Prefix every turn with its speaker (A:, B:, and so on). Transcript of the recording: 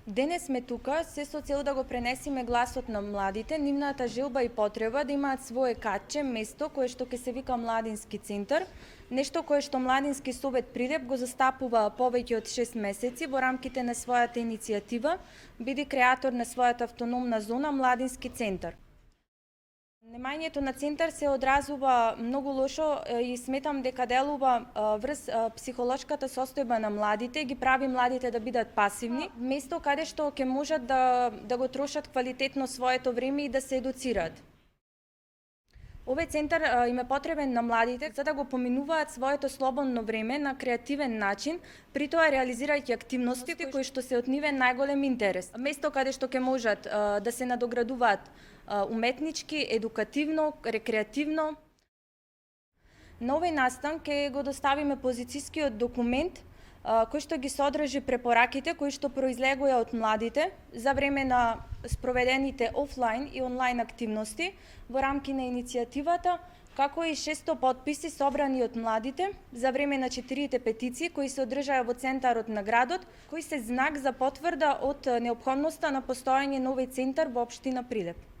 A: Денес сме тука се со цел да го пренесиме гласот на младите, нивната желба и потреба да имаат свое катче, место кое што ќе се вика Младински центар, нешто кое што Младински совет Прилеп го застапува повеќе од 6 месеци во рамките на својата иницијатива, биде креатор на својата автономна зона Младински центар. Немањето на центар се одразува многу лошо и сметам дека делува врз психолошката состојба на младите, ги прави младите да бидат пасивни, место каде што ќе можат да го трошат квалитетно своето време и да се едуцираат. Овој центар им е потребен на младите за да го поминуваат своето слободно време на креативен начин, при тоа реализирајќи активности кои што се од нивен најголем интерес. Место каде што ќе можат да се надоградуваат уметнички, едукативно, рекреативно. На овој настан ќе го доставиме позицијскиот документ кој што ги содржи препораките кои што произлегува од младите за време на спроведените офлайн и онлайн активности во рамки на иницијативата, како и 600 потписи собрани од младите за време на 4 петиции кои се одржаа во центарот на градот, кои се знак за потврда од неопходноста на постоење на овој центар во општина Прилеп.